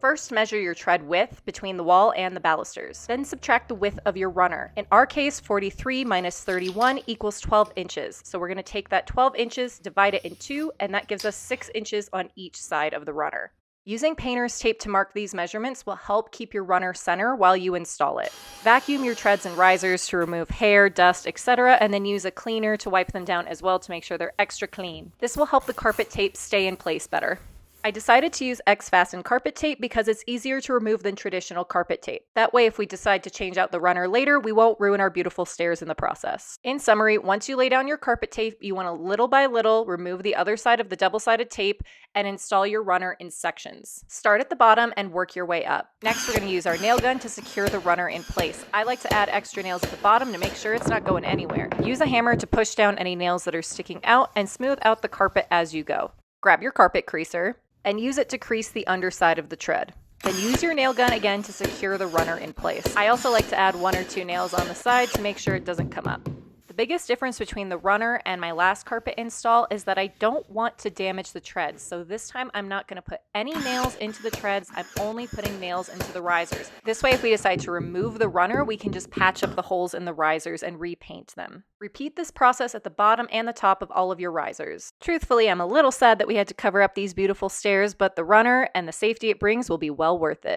First, measure your tread width between the wall and the balusters. Then subtract the width of your runner. In our case, 43 minus 31 equals 12 inches. So we're going to take that 12 inches, divide it in 2, and that gives us 6 inches on each side of the runner. Using painter's tape to mark these measurements will help keep your runner center while you install it. Vacuum your treads and risers to remove hair, dust, etc., and then use a cleaner to wipe them down as well to make sure they're extra clean. This will help the carpet tape stay in place better. I decided to use X-Fasten carpet tape because it's easier to remove than traditional carpet tape. That way, if we decide to change out the runner later, we won't ruin our beautiful stairs in the process. In summary, once you lay down your carpet tape, you want to little by little remove the other side of the double-sided tape and install your runner in sections. Start at the bottom and work your way up. Next, we're going to use our nail gun to secure the runner in place. I like to add extra nails at the bottom to make sure it's not going anywhere. Use a hammer to push down any nails that are sticking out and smooth out the carpet as you go. Grab your carpet creaser and use it to crease the underside of the tread. Then use your nail gun again to secure the runner in place. I also like to add 1 or 2 nails on the side to make sure it doesn't come up. The biggest difference between the runner and my last carpet install is that I don't want to damage the treads. So this time I'm not going to put any nails into the treads. I'm only putting nails into the risers. This way, if we decide to remove the runner, we can just patch up the holes in the risers and repaint them. Repeat this process at the bottom and the top of all of your risers. Truthfully, I'm a little sad that we had to cover up these beautiful stairs, but the runner and the safety it brings will be well worth it.